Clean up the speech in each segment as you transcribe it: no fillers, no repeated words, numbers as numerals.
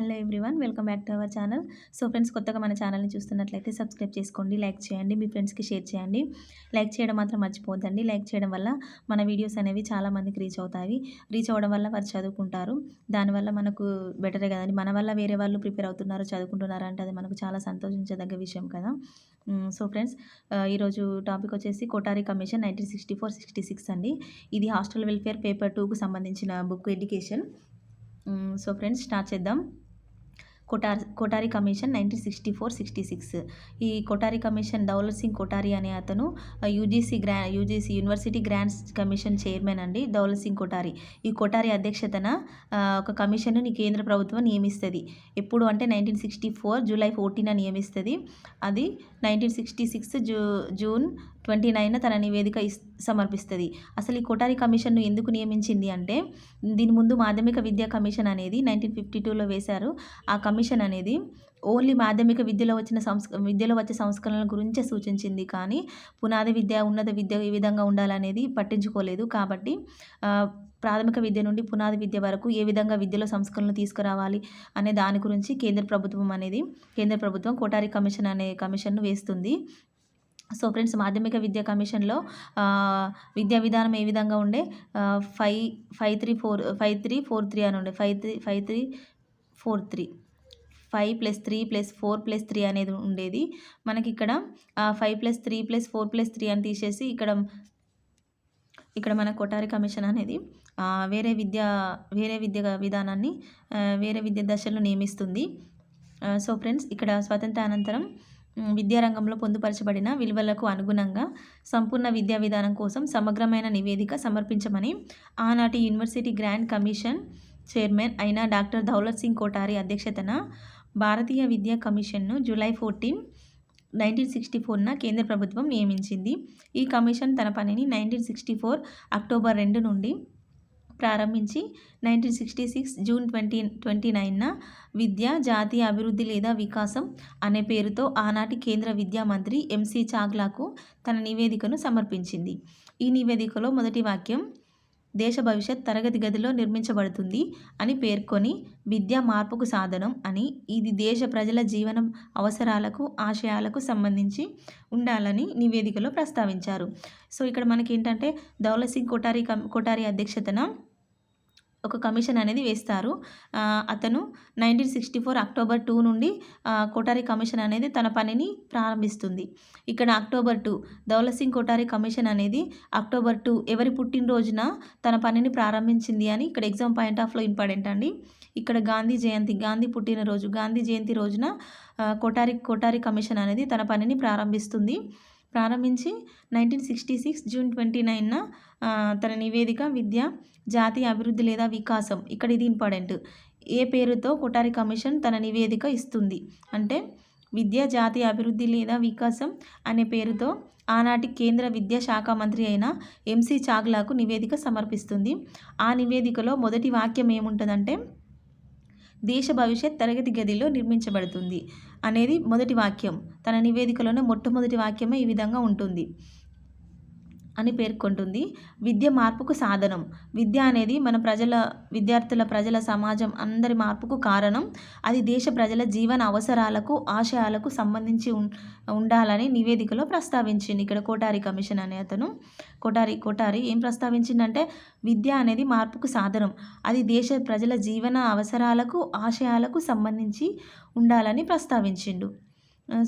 Hello everyone, welcome back to our channel. So friends, కొత్తగా మన ఛానల్ని చూస్తున్నట్లయితే సబ్స్క్రైబ్ చేసుకోండి, లైక్ చేయండి, మీ ఫ్రెండ్స్కి షేర్ చేయండి. లైక్ చేయడం మాత్రం మర్చిపోవద్దండి. లైక్ చేయడం వల్ల మన వీడియోస్ అనేవి చాలామందికి రీచ్ అవుతాయి. రీచ్ అవ్వడం వల్ల వారు చదువుకుంటారు. దానివల్ల మనకు బెటరే కదండి. మన వల్ల వేరే వాళ్ళు ప్రిపేర్ అవుతున్నారు, చదువుకుంటున్నారు అంటే అది మనకు చాలా సంతోషించదగ్గ విషయం కదా. సో ఫ్రెండ్స్, ఈరోజు టాపిక్ వచ్చేసి కోటారి కమిషన్ 1964-66 అండి. ఇది హాస్టల్ వెల్ఫేర్ పేపర్ 2కు సంబంధించిన book education. So friends, start చేద్దాం. కోటారి కమిషన్ 1964-66. ఈ కోటారి కమిషన్ దౌలత్ సింగ్ కోటారి అనే అతను UGC university grants commission chairman అండి. దౌలత్ సింగ్ కోటారి. ఈ కోటారి అధ్యక్షతన ఒక కమిషన్ను కేంద్ర ప్రభుత్వం నియమిస్తుంది. ఎప్పుడు అంటే 1964 జూలై 14 నియమిస్తుంది. అది 1966 జూన్ 29 తన నివేదిక సమర్పిస్తుంది. అసలు ఈ కోటారి కమిషన్ను ఎందుకు నియమించింది అంటే, దీని ముందు మాధ్యమిక విద్యా కమిషన్ అనేది 1952లో వేశారు. ఆ కమిషన్ అనేది ఓన్లీ మాధ్యమిక విద్యలో వచ్చే సంస్కరణల గురించే సూచించింది, కానీ పునాది విద్య, ఉన్నత విద్య ఏ విధంగా ఉండాలనేది పట్టించుకోలేదు. కాబట్టి ప్రాథమిక విద్య నుండి పునాది విద్య వరకు ఏ విధంగా విద్యలో సంస్కరణలు తీసుకురావాలి అనే దాని గురించి కేంద్ర ప్రభుత్వం కోటారి కమిషన్ అనే కమిషన్ను వేస్తుంది. సో ఫ్రెండ్స్, మాధ్యమిక విద్యా కమిషన్లో విద్యా విధానం ఏ విధంగా ఉండే, 5343 అని ఉండే. 5343 5+3+4+3 అనేది ఉండేది. మనకి ఇక్కడ 5+3+4+3 అని తీసేసి ఇక్కడ మన కోటారి కమిషన్ అనేది వేరే విద్యా విధానాన్ని వేరే విద్యా దశలను నియమిస్తుంది. సో ఫ్రెండ్స్, ఇక్కడ స్వతంత్ర అనంతరం విద్యారంగంలో పొందుపరచబడిన విలువలకు అనుగుణంగా సంపూర్ణ విద్యా విధానం కోసం సమగ్రమైన నివేదిక సమర్పించమని ఆనాటి యూనివర్సిటీ గ్రాంట్ కమిషన్ చైర్మన్ అయిన డాక్టర్ దౌలత్ సింగ్ కోటారి అధ్యక్షతన భారతీయ విద్యా కమిషన్ను జూలై 14, 1964 కేంద్ర ప్రభుత్వం నియమించింది. ఈ కమిషన్ తన పనిని 1964 అక్టోబర్ 2 నుండి ప్రారంభించి 1966 జూన్ 29 విద్య, జాతీయ అభివృద్ధి లేదా వికాసం అనే పేరుతో ఆనాటి కేంద్ర విద్యా మంత్రి ఎంసీ చాగ్లాకు తన నివేదికను సమర్పించింది. ఈ నివేదికలో మొదటి వాక్యం దేశ భవిష్యత్ తరగతి గదిలో నిర్మించబడుతుంది అని పేర్కొని, విద్య మార్పుకు సాధనం అని, ఇది దేశ ప్రజల జీవన అవసరాలకు, ఆశయాలకు సంబంధించి ఉండాలని నివేదికలో ప్రస్తావించారు. సో ఇక్కడ మనకి ఏంటంటే, దౌలత్ సింగ్ కోటారి అధ్యక్షతన ఒక కమిషన్ అనేది వేస్తారు. అతను 1964 అక్టోబర్ 2 నుండి కోటారి కమిషన్ అనేది తన పనిని ప్రారంభిస్తుంది. ఇక్కడ అక్టోబర్ 2 దౌలత్ సింగ్ కోటారి కమిషన్ అనేది అక్టోబర్ 2 ఎవరి పుట్టినరోజున తన పనిని ప్రారంభించింది అని ఇక్కడ ఎగ్జామ్ పాయింట్ ఆఫ్లో ఇంపార్టెంట్ అండి. ఇక్కడ గాంధీ జయంతి రోజున కోటారి కమిషన్ అనేది తన పనిని ప్రారంభించి 1966 జూన్ 29 తన నివేదిక విద్య, జాతీయ అభివృద్ధి లేదా వికాసం, ఇక్కడ ఇది ఇంపార్టెంట్, ఏ పేరుతో కోటారి కమిషన్ తన నివేదిక ఇస్తుంది అంటే, విద్య, జాతీయ అభివృద్ధి లేదా వికాసం అనే పేరుతో ఆనాటి కేంద్ర విద్యా శాఖ మంత్రి అయిన ఎంసీ చాగ్లాకు నివేదిక సమర్పిస్తుంది. ఆ నివేదికలో మొదటి వాక్యం ఏముంటుందంటే, దేశ భవిష్యత్ తరగతి గదిలో నిర్మించబడుతుంది అనేది మొదటి వాక్యం. తన నివేదికలోనే మొట్టమొదటి వాక్యమే ఈ విధంగా ఉంటుంది అని పేర్కొంటుంది. విద్య మార్పుకు సాధనం. విద్య అనేది మన ప్రజల సమాజం అందరి మార్పుకు కారణం. అది దేశ ప్రజల జీవన అవసరాలకు, ఆశయాలకు సంబంధించి ఉండాలని నివేదికలో ప్రస్తావించింది. ఇక్కడ కోటారి కమిషన్ అనే అతను కోటారి ఏం ప్రస్తావించిందంటే, విద్య అనేది మార్పుకు సాధనం, అది దేశ ప్రజల జీవన అవసరాలకు, ఆశయాలకు సంబంధించి ఉండాలని ప్రస్తావించిండు.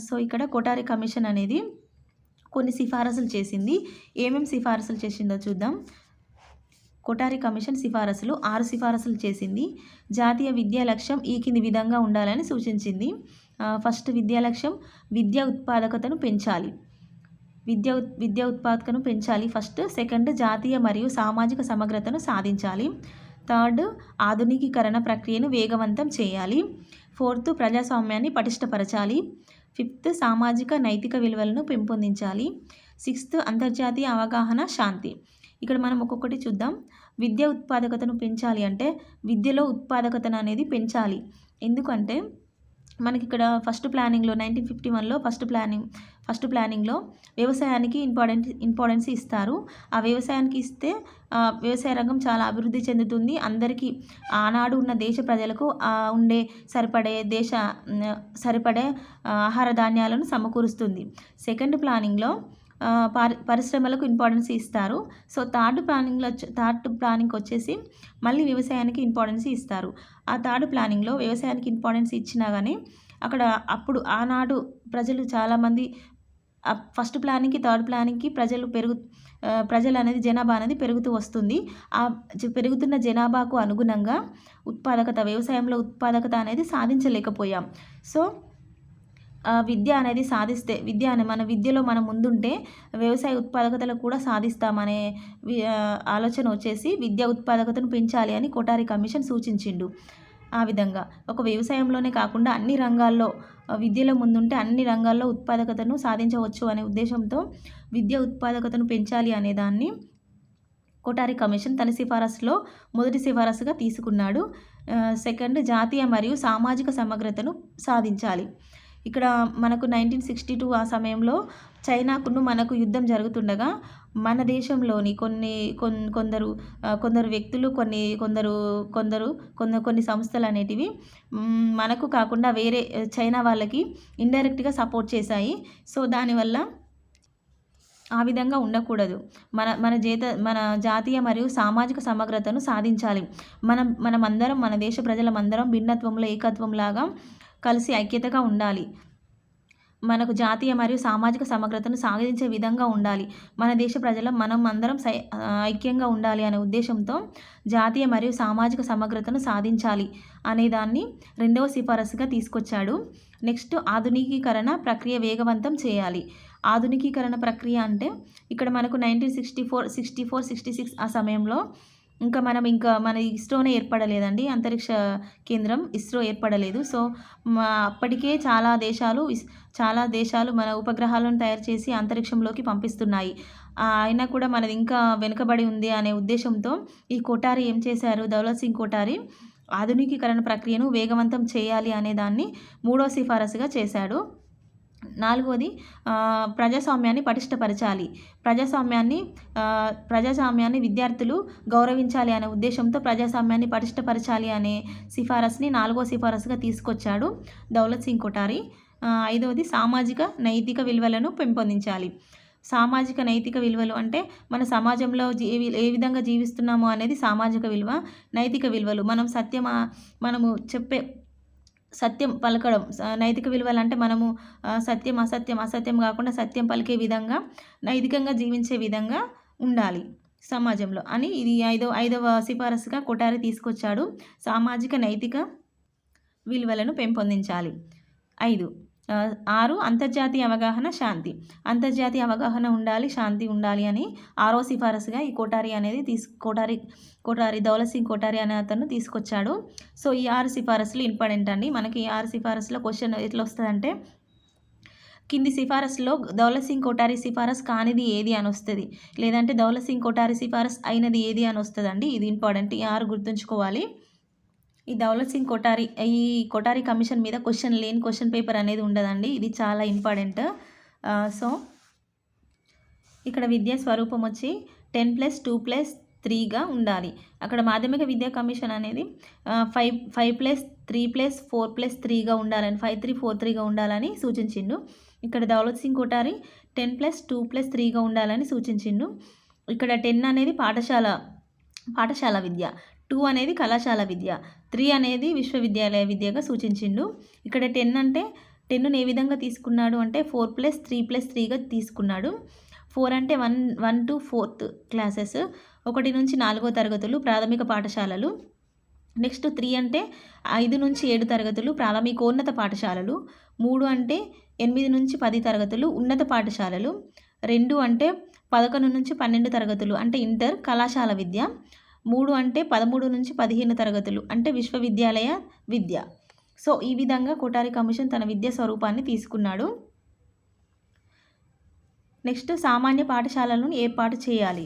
సో ఇక్కడ కోటారి కమిషన్ అనేది కొన్ని సిఫారసులు చేసింది. ఏమేమి సిఫారసులు చేసిందో చూద్దాం. కోటారి కమిషన్ 6 సిఫారసులు చేసింది. జాతీయ విద్యా లక్ష్యం ఈ కింది విధంగా ఉండాలని సూచించింది. ఫస్ట్, విద్యా లక్ష్యం విద్యా ఉత్పాదకతను పెంచాలి. ఫస్ట్. సెకండ్, జాతీయ మరియు సామాజిక సమగ్రతను సాధించాలి. థర్డ్, ఆధునికీకరణ ప్రక్రియను వేగవంతం చేయాలి. ఫోర్త్, ప్రజాస్వామ్యాన్ని పటిష్టపరచాలి. ఫిఫ్త్, సామాజిక నైతిక విలువలను పెంపొందించాలి. సిక్స్త్, అంతర్జాతీయ అవగాహన, శాంతి. ఇక్కడ మనం ఒక్కొక్కటి చూద్దాం. విద్యా ఉత్పాదకతను పెంచాలి అంటే, విద్యలో ఉత్పాదకతను అనేది పెంచాలి. ఎందుకంటే మనకి ఇక్కడ ఫస్ట్ ప్లానింగ్లో 1951లో ఫస్ట్ ప్లానింగ్లో వ్యవసాయానికి ఇంపార్టెన్స్ ఇస్తారు. ఆ వ్యవసాయానికి ఇస్తే వ్యవసాయ రంగం చాలా అభివృద్ధి చెందుతుంది. అందరికీ ఆనాడు ఉన్న దేశ ప్రజలకు ఉండే సరిపడే ఆహార ధాన్యాలను సమకూరుస్తుంది. సెకండ్ ప్లానింగ్లో పరిశ్రమలకు ఇంపార్టెన్స్ ఇస్తారు. సో థర్డ్ ప్లానింగ్కి వచ్చేసి మళ్ళీ వ్యవసాయానికి ఇంపార్టెన్స్ ఇస్తారు. ఆ థర్డ్ ప్లానింగ్లో వ్యవసాయానికి ఇంపార్టెన్స్ ఇచ్చినా కానీ అప్పుడు ఆనాడు ప్రజలు చాలామంది ఫస్ట్ ప్లానింగ్కి థర్డ్ ప్లానింగ్కి ప్రజలు అనేది జనాభా అనేది పెరుగుతూ వస్తుంది. ఆ పెరుగుతున్న జనాభాకు అనుగుణంగా వ్యవసాయంలో ఉత్పాదకత అనేది సాధించలేకపోయాం. సో విద్య అనేది సాధిస్తే మన విద్యలో మనం ముందుంటే వ్యవసాయ ఉత్పాదకతలు కూడా సాధిస్తామనే ఆలోచన వచ్చేసి విద్యా ఉత్పాదకతను పెంచాలి అని కొఠారి కమిషన్ సూచించిండు. ఆ విధంగా ఒక వ్యవసాయంలోనే కాకుండా అన్ని రంగాల్లో విద్యలో ముందుంటే అన్ని రంగాల్లో ఉత్పాదకతను సాధించవచ్చు అనే ఉద్దేశంతో విద్యా ఉత్పాదకతను పెంచాలి అనేదాన్ని కొఠారి కమిషన్ తన సిఫారసులో మొదటి సిఫారసుగా తీసుకున్నాడు. సెకండ్, జాతీయ మరియు సామాజిక సమగ్రతను సాధించాలి. ఇక్కడ మనకు 1962 ఆ సమయంలో చైనాకును మనకు యుద్ధం జరుగుతుండగా మన దేశంలోని కొందరు వ్యక్తులు కొన్ని సంస్థలు అనేటివి మనకు కాకుండా వేరే చైనా వాళ్ళకి ఇండైరెక్ట్గా సపోర్ట్ చేశాయి. సో దానివల్ల ఆ విధంగా ఉండకూడదు. మన జాతీయ మరియు సామాజిక సమగ్రతను సాధించాలి. మనమందరం మన దేశ ప్రజలమందరం భిన్నత్వంలో ఏకత్వంలాగా కలిసి ఐక్యతగా ఉండాలి. మనకు జాతీయ మరియు సామాజిక సమగ్రతను సాధించే విధంగా ఉండాలి. మన దేశ మనం అందరం ఐక్యంగా ఉండాలి అనే ఉద్దేశంతో జాతీయ మరియు సామాజిక సమగ్రతను సాధించాలి అనేదాన్ని రెండవ సిఫారసుగా తీసుకొచ్చాడు. నెక్స్ట్, ఆధునికీకరణ ప్రక్రియ వేగవంతం చేయాలి. ఆధునికీకరణ ప్రక్రియ అంటే ఇక్కడ మనకు 1964, 66 ఆ సమయంలో మన ఇస్రోనే ఏర్పడలేదండి. అంతరిక్ష కేంద్రం ఇస్రో ఏర్పడలేదు. సో అప్పటికే చాలా దేశాలు మన ఉపగ్రహాలను తయారు చేసి అంతరిక్షంలోకి పంపిస్తున్నాయి. అయినా కూడా మనది ఇంకా వెనుకబడి ఉంది అనే ఉద్దేశంతో ఈ కొఠారి ఏం చేశారు, దౌలత్ సింగ్ కొఠారి ఆధునికీకరణ ప్రక్రియను వేగవంతం చేయాలి అనే దాన్ని మూడో సిఫారసుగా చేశాడు. నాలుగవది, ప్రజాస్వామ్యాన్ని పటిష్టపరచాలి. ప్రజాస్వామ్యాన్ని విద్యార్థులు గౌరవించాలి అనే ఉద్దేశంతో ప్రజాస్వామ్యాన్ని పటిష్టపరచాలి అనే సిఫారసుని నాలుగో సిఫారసుగా తీసుకొచ్చాడు దౌలత్ సింగ్ కొఠారి. ఐదవది, సామాజిక నైతిక విలువలను పెంపొందించాలి. సామాజిక నైతిక విలువలు అంటే మన సమాజంలో ఏ విధంగా జీవిస్తున్నామో అనేది సామాజిక విలువ. నైతిక విలువలు మనము చెప్పే సత్యం పలకడం. నైతిక విలువలు అంటే మనము అసత్యం కాకుండా సత్యం పలికే విధంగా నైతికంగా జీవించే విధంగా ఉండాలి సమాజంలో అని ఇది ఐదవ సిఫారసుగా కొఠారి తీసుకొచ్చాడు. సామాజిక నైతిక విలువలను పెంపొందించాలి. 6, అంతర్జాతీయ అవగాహన, శాంతి. అంతర్జాతీయ అవగాహన ఉండాలి, శాంతి ఉండాలి అని ఆరో సిఫారసుగా ఈ కొఠారి దౌలత్ సింగ్ కొఠారి అనే అతను తీసుకొచ్చాడు. సో ఈ 6 సిఫారసులు ఇంపార్టెంట్ అండి. మనకి ఈ 6 సిఫారసులో క్వశ్చన్ ఎట్లా వస్తుందంటే, కింది సిఫారసులో దౌలత్ సింగ్ కొఠారి సిఫారసు కానిది ఏది అని వస్తుంది, లేదంటే దౌలత్ సింగ్ కొఠారి సిఫారసు అయినది ఏది అని వస్తుందండి. ఇది ఇంపార్టెంట్. ఈ 6 గుర్తుంచుకోవాలి. ఈ దౌలత్ సింగ్ కొఠారి కమిషన్ మీద క్వశ్చన్ పేపర్ అనేది ఉండదండి. ఇది చాలా ఇంపార్టెంట్. సో ఇక్కడ విద్యా స్వరూపం వచ్చి 10+2+3గా ఉండాలి. అక్కడ మాధ్యమిక విద్యా కమిషన్ అనేది 5+3+4+3గా ఉండాలని 5-3-4-3గా ఉండాలని సూచించిండు. ఇక్కడ దౌలత్ సింగ్ కొఠారి 10+2+3గా ఉండాలని సూచించిండు. ఇక్కడ 10 అనేది పాఠశాల విద్య, 2 అనేది కళాశాల విద్య, 3 అనేది విశ్వవిద్యాలయ విద్యగా సూచించిండు. ఇక్కడ 10 అంటే 10ను ఏ విధంగా తీసుకున్నాడు అంటే 4+3+3గా తీసుకున్నాడు. 4 అంటే 1 to 4th క్లాసెస్, 1 నుంచి 4వ తరగతులు ప్రాథమిక పాఠశాలలు. నెక్స్ట్ 3 అంటే 5 నుంచి 7 తరగతులు ప్రాథమికోన్నత పాఠశాలలు. 3 అంటే 8 నుంచి 10 తరగతులు ఉన్నత పాఠశాలలు. 2 అంటే 11 నుంచి 12 తరగతులు అంటే ఇంటర్ కళాశాల విద్య. 3 అంటే 13 నుంచి 15 తరగతులు అంటే విశ్వవిద్యాలయ విద్య. సో ఈ విధంగా కొఠారి కమిషన్ తన విద్యా స్వరూపాన్ని తీసుకున్నాడు. నెక్స్ట్, సామాన్య పాఠశాలలను ఏర్పాటు చేయాలి.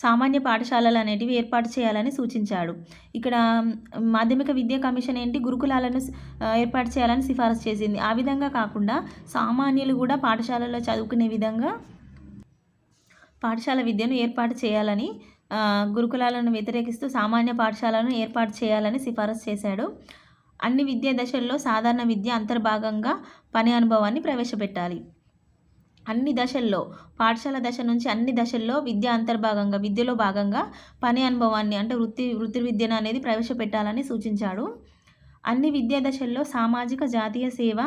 సామాన్య పాఠశాలలు అనేటివి ఏర్పాటు చేయాలని సూచించాడు. ఇక్కడ మాధ్యమిక విద్యా కమిషన్ ఏంటి, గురుకులాలను ఏర్పాటు చేయాలని సిఫారసు చేసింది. ఆ విధంగా కాకుండా సామాన్యులు కూడా పాఠశాలలో చదువుకునే విధంగా పాఠశాల విద్యను ఏర్పాటు చేయాలని, గురుకులాలను వ్యతిరేకిస్తూ సామాన్య పాఠశాలను ఏర్పాటు చేయాలని సిఫారసు చేశాడు. అన్ని విద్యా దశల్లో సాధారణ విద్య అంతర్భాగంగా పని అనుభవాన్ని ప్రవేశపెట్టాలి. అన్ని దశల్లో, పాఠశాల దశ నుంచి అన్ని దశల్లో విద్యలో భాగంగా పని అనుభవాన్ని అంటే వృత్తి విద్యను అనేది ప్రవేశపెట్టాలని సూచించాడు. అన్ని విద్యా దశల్లో సామాజిక జాతీయ సేవ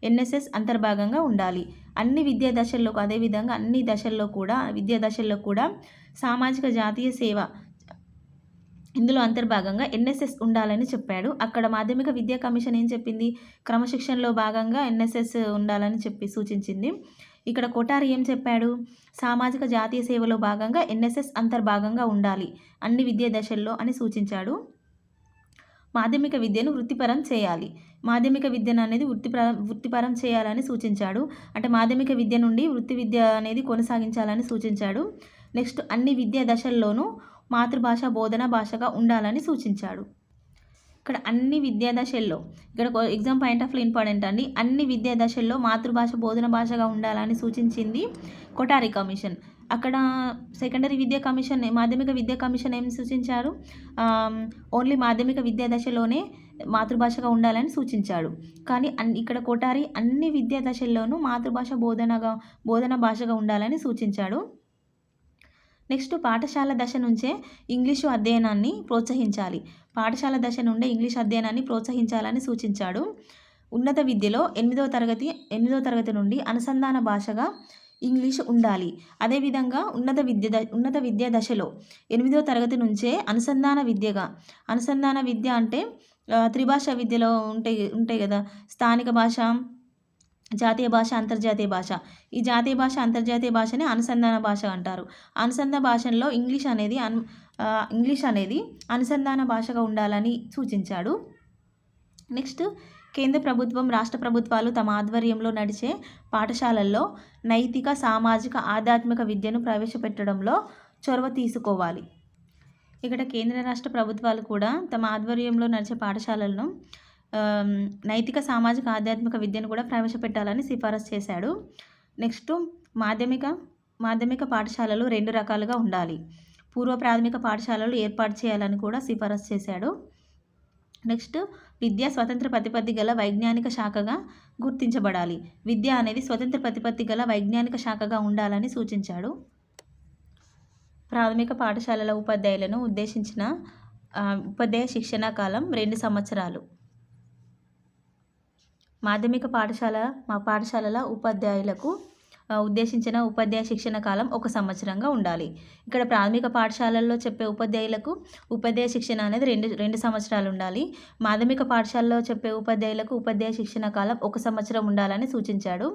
ఎన్ఎస్ఎస్ అంతర్భాగంగా ఉండాలి. అన్ని విద్యా దశల్లో అదేవిధంగా అన్ని విద్యా దశల్లో కూడా సామాజిక జాతీయ సేవ ఇందులో అంతర్భాగంగా ఎన్ఎస్ఎస్ ఉండాలని చెప్పాడు. అక్కడ మాధ్యమిక విద్యా కమిషన్ ఏం చెప్పింది, క్రమశిక్షణలో భాగంగా ఎన్ఎస్ఎస్ ఉండాలని సూచించింది. ఇక్కడ కొఠారి ఏం చెప్పాడు, సామాజిక జాతీయ సేవలో భాగంగా ఎన్ఎస్ఎస్ అంతర్భాగంగా ఉండాలి అన్ని విద్యా దశల్లో అని సూచించాడు. మాధ్యమిక విద్యను వృత్తిపరం చేయాలి. మాధ్యమిక విద్యను అనేది వృత్తిపరం చేయాలని సూచించాడు. అంటే మాధ్యమిక విద్య నుండి వృత్తి విద్య అనేది కొనసాగించాలని సూచించాడు. నెక్స్ట్ అన్ని విద్యా దశల్లోనూ మాతృభాష బోధన భాషగా ఉండాలని సూచించాడు. ఇక్కడ అన్ని విద్యా దశల్లో, ఇక్కడ exam point of view important అండి. అన్ని విద్యా దశల్లో మాతృభాష బోధన భాషగా ఉండాలని సూచించింది కొఠారి కమిషన్. అక్కడ సెకండరీ విద్యా కమిషన్, మాధ్యమిక విద్యా కమిషన్ ఏం సూచించారు, ఓన్లీ మాధ్యమిక విద్యా దశలోనే మాతృభాషగా ఉండాలని సూచించాడు. కానీ ఇక్కడ కొఠారి అన్ని విద్యా దశల్లోనూ మాతృభాష బోధన భాషగా ఉండాలని సూచించాడు. నెక్స్ట్ పాఠశాల దశ నుంచే ఇంగ్లీషు అధ్యయనాన్ని ప్రోత్సహించాలి. పాఠశాల దశ నుండే ఇంగ్లీష్ అధ్యయనాన్ని ప్రోత్సహించాలని సూచించాడు. ఉన్నత విద్యలో 8వ తరగతి నుండి అనుసంధాన భాషగా ఇంగ్లీషు ఉండాలి. అదేవిధంగా ఉన్నత విద్యా దశలో 8వ తరగతి నుంచే అనుసంధాన విద్య అంటే త్రిభాషా విద్యలో ఉంటాయి కదా, స్థానిక భాష, జాతీయ భాష, అంతర్జాతీయ భాష. ఈ జాతీయ భాష, అంతర్జాతీయ భాషని అనుసంధాన భాష అంటారు. అనుసంధాన భాషల్లో ఇంగ్లీష్ అనేది అనుసంధాన భాషగా ఉండాలని సూచించాడు. నెక్స్ట్ కేంద్ర ప్రభుత్వం, రాష్ట్ర ప్రభుత్వాలు తమ ఆధ్వర్యంలో నడిచే పాఠశాలల్లో నైతిక, సామాజిక, ఆధ్యాత్మిక విద్యను ప్రవేశపెట్టడంలో చొరవ తీసుకోవాలి. ఇక్కడ కేంద్ర రాష్ట్ర ప్రభుత్వాలు కూడా తమ ఆధ్వర్యంలో నడిచే పాఠశాలలను నైతిక, సామాజిక, ఆధ్యాత్మిక విద్యను కూడా ప్రవేశపెట్టాలని సిఫారసు చేశాడు. నెక్స్ట్ మాధ్యమిక పాఠశాలలు 2 రకాలుగా ఉండాలి. పూర్వ ప్రాథమిక పాఠశాలలు ఏర్పాటు చేయాలని కూడా సిఫారసు చేశాడు. నెక్స్ట్ విద్య స్వతంత్ర ప్రతిపత్తి గల వైజ్ఞానిక శాఖగా గుర్తించబడాలి. విద్య అనేది స్వతంత్ర ప్రతిపత్తి గల వైజ్ఞానిక శాఖగా ఉండాలని సూచించాడు. ప్రాథమిక పాఠశాలల ఉపాధ్యాయులను ఉద్దేశించిన ఉపాధ్యాయ శిక్షణా కాలం 2 సంవత్సరాలు. మాధ్యమిక పాఠశాలల ఉపాధ్యాయులకు ఉద్దేశించిన ఉపాధ్యాయ శిక్షణ కాలం 1 సంవత్సరంగా ఉండాలి. ఇక్కడ ప్రాథమిక పాఠశాలల్లో చెప్పే ఉపాధ్యాయులకు ఉపాధ్యాయ శిక్షణ అనేది 2 సంవత్సరాలు ఉండాలి. మాధ్యమిక పాఠశాలలో చెప్పే ఉపాధ్యాయులకు ఉపాధ్యాయ శిక్షణ కాలం 1 సంవత్సరం ఉండాలని సూచించాడు.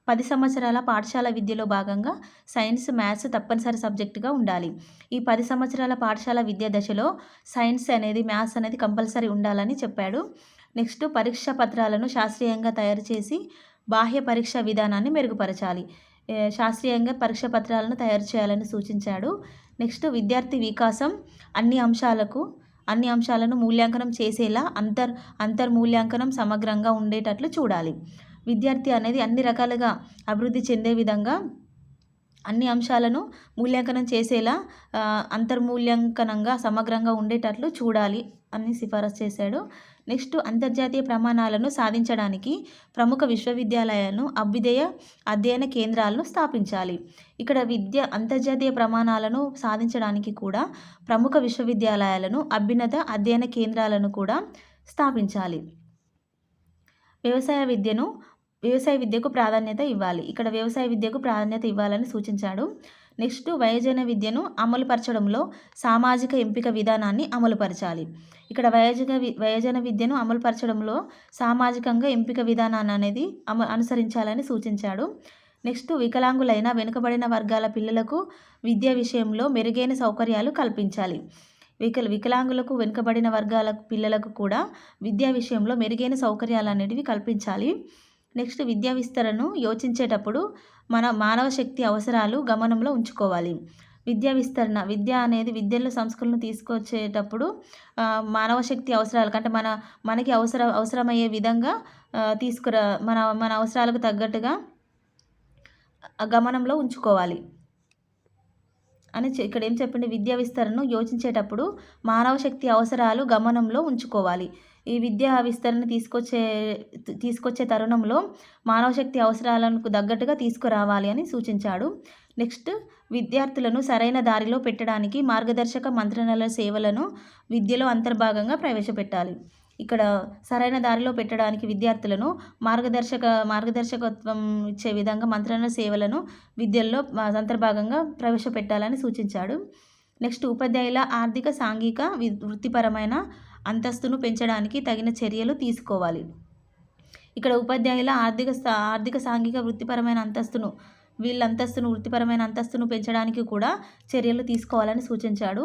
10 సంవత్సరాల పాఠశాల విద్యలో భాగంగా సైన్స్, మ్యాథ్స్ తప్పనిసరి సబ్జెక్టుగా ఉండాలి. ఈ 10 సంవత్సరాల పాఠశాల విద్యా దశలో సైన్స్ అనేది, మ్యాథ్స్ అనేది కంపల్సరీ ఉండాలని చెప్పాడు. నెక్స్ట్ పరీక్షా పత్రాలను శాస్త్రీయంగా తయారు చేసి బాహ్య పరీక్షా విధానాన్ని మెరుగుపరచాలి. శాస్త్రీయంగా పరీక్షా పత్రాలను తయారు చేయాలని సూచించాడు. నెక్స్ట్ విద్యార్థి వికాసం అన్ని అంశాలను మూల్యాంకనం చేసేలా అంతర్మూల్యాంకనం సమగ్రంగా ఉండేటట్లు చూడాలి. విద్యార్థి అనేది అన్ని రకాలుగా అభివృద్ధి చెందే విధంగా అన్ని అంశాలను మూల్యాంకనం చేసేలా అంతర్మూల్యాంకనంగా సమగ్రంగా ఉండేటట్లు చూడాలి అని సిఫారసు చేశాడు. నెక్స్ట్ అంతర్జాతీయ ప్రమాణాలను సాధించడానికి ప్రముఖ విశ్వవిద్యాలయాలను, అభ్యుదయ అధ్యయన కేంద్రాలను స్థాపించాలి. ఇక్కడ అంతర్జాతీయ ప్రమాణాలను సాధించడానికి కూడా ప్రముఖ విశ్వవిద్యాలయాలను, అభ్యున్నత అధ్యయన కేంద్రాలను కూడా స్థాపించాలి. వ్యవసాయ విద్యకు ప్రాధాన్యత ఇవ్వాలి. ఇక్కడ వ్యవసాయ విద్యకు ప్రాధాన్యత ఇవ్వాలని సూచించాడు. నెక్స్ట్ వయోజన విద్యను అమలుపరచడంలో సామాజిక ఎంపిక విధానాన్ని అమలుపరచాలి. ఇక్కడ వయోజన విద్యను అమలుపరచడంలో సామాజికంగా ఎంపిక విధానాన్ని అనేది అనుసరించాలని సూచించాడు. నెక్స్ట్ వికలాంగులైన వెనుకబడిన వర్గాల పిల్లలకు విద్య విషయంలో మెరుగైన సౌకర్యాలు కల్పించాలి. వికలాంగులకు, వెనుకబడిన వర్గాల పిల్లలకు కూడా విద్యా విషయంలో మెరుగైన సౌకర్యాలు అనేటివి కల్పించాలి. నెక్స్ట్ విద్యా విస్తరణను యోచించేటప్పుడు మానవ శక్తి అవసరాలు గమనంలో ఉంచుకోవాలి. విద్యా విస్తరణ. విద్య అనేది విద్యలో సంస్కరణలు తీసుకొచ్చేటప్పుడు మానవ శక్తి అవసరాలకు అంటే మనకి అవసరమయ్యే విధంగా మన అవసరాలకు తగ్గట్టుగా గమనంలో ఉంచుకోవాలి అని ఇక్కడ ఏం చెప్పింది, విద్యా విస్తరణను యోచించేటప్పుడు మానవ శక్తి అవసరాలు గమనంలో ఉంచుకోవాలి. ఈ విద్యా విస్తరణ తీసుకొచ్చే తరుణంలో మానవ శక్తి అవసరాలకు తగ్గట్టుగా తీసుకురావాలి అని సూచించాడు. నెక్స్ట్, విద్యార్థులను సరైన దారిలో పెట్టడానికి మార్గదర్శక మంత్రణల సేవలను విద్యలో అంతర్భాగంగా ప్రవేశపెట్టాలి. ఇక్కడ సరైన దారిలో పెట్టడానికి విద్యార్థులను మార్గదర్శకత్వం ఇచ్చే విధంగా మంత్రణల సేవలను విద్యల్లో అంతర్భాగంగా ప్రవేశపెట్టాలని సూచించాడు. నెక్స్ట్, ఉపాధ్యాయుల ఆర్థిక, సాంఘిక, వృత్తిపరమైన అంతస్తును పెంచడానికి తగిన చర్యలు తీసుకోవాలి. ఇక్కడ ఉపాధ్యాయుల ఆర్థిక, సాంఘిక, వృత్తిపరమైన అంతస్తును వృత్తిపరమైన అంతస్తును పెంచడానికి కూడా చర్యలు తీసుకోవాలని సూచించాడు.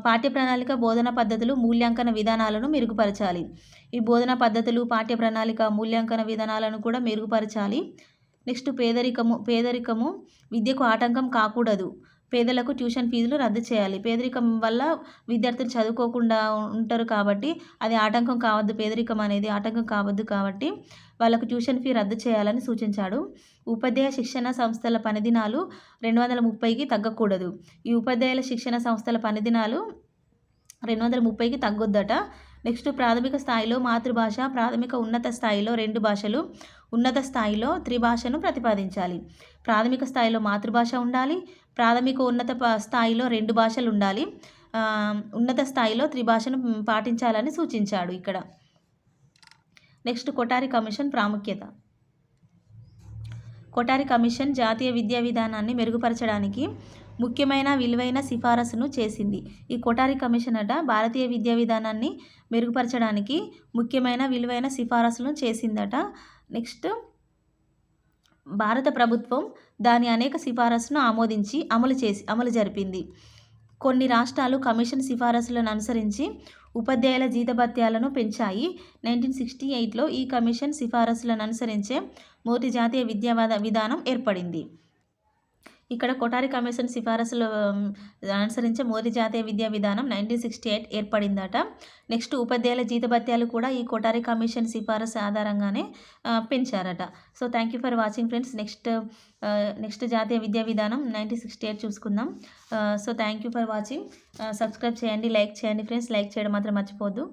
పాఠ్య ప్రణాళిక, బోధన పద్ధతులు, మూల్యాంకన విధానాలను మెరుగుపరచాలి. ఈ బోధన పద్ధతులు, పాఠ్య ప్రణాళిక, మూల్యాంకన విధానాలను కూడా మెరుగుపరచాలి. నెక్స్ట్, పేదరికము విద్యకు ఆటంకం కాకూడదు. పేదలకు ట్యూషన్ ఫీజులు రద్దు చేయాలి. పేదరికం వల్ల విద్యార్థులు చదువుకోకుండా ఉంటారు కాబట్టి అది ఆటంకం కావద్దు. పేదరికం అనేది ఆటంకం కావద్దు కాబట్టి వాళ్ళకు ట్యూషన్ ఫీ రద్దు చేయాలని సూచించాడు. ఉపాధ్యాయ శిక్షణ సంస్థల పనిదినాలు 230కి తగ్గకూడదు. ఈ ఉపాధ్యాయుల శిక్షణ సంస్థల పనిదినాలు 230కి తగ్గొద్దట. నెక్స్ట్, ప్రాథమిక స్థాయిలో మాతృభాష, ప్రాథమిక ఉన్నత స్థాయిలో 2 భాషలు, ఉన్నత స్థాయిలో త్రిభాషను ప్రతిపాదించాలి. ప్రాథమిక స్థాయిలో మాతృభాష ఉండాలి. ప్రాథమిక ఉన్నత స్థాయిలో 2 భాషలు ఉండాలి. ఉన్నత స్థాయిలో త్రిభాషను పాటించాలని సూచించాడు ఇక్కడ. నెక్స్ట్, కొఠారి కమిషన్ ప్రాముఖ్యత. కొఠారి కమిషన్ జాతీయ విద్యా విధానాన్ని మెరుగుపరచడానికి ముఖ్యమైన విలువైన సిఫారసును చేసింది. ఈ కొఠారి కమిషన్ భారతీయ విద్యా విధానాన్ని మెరుగుపరచడానికి ముఖ్యమైన విలువైన సిఫారసులను చేసిందట. నెక్స్ట్, భారత ప్రభుత్వం దాని అనేక సిఫారసులను ఆమోదించి అమలు జరిపింది. కొన్ని రాష్ట్రాలు కమిషన్ సిఫారసులను అనుసరించి ఉపాధ్యాయుల జీతభత్యాలను పెంచాయి. 1968లో ఈ కమిషన్ సిఫారసులను అనుసరించే మొదటి జాతీయ విద్యా విధానం ఏర్పడింది. ఇక్కడ కొఠారి కమిషన్ సిఫారసులు అనుసరించే మొదటి జాతీయ విద్యా విధానం 1968 ఏర్పడిందట. నెక్స్ట్, ఉపాధ్యాయుల జీతభత్యాలు కూడా ఈ కొఠారి కమిషన్ సిఫారసు ఆధారంగానే పెంచారట. So thank you for watching friends. Next జాతీయ విద్యా విధానం 1968 చూసుకుందాం. So thank you for watching. Subscribe చేయండి, లైక్ చేయండి ఫ్రెండ్స్. లైక్ చేయడం మాత్రం మర్చిపోవద్దు.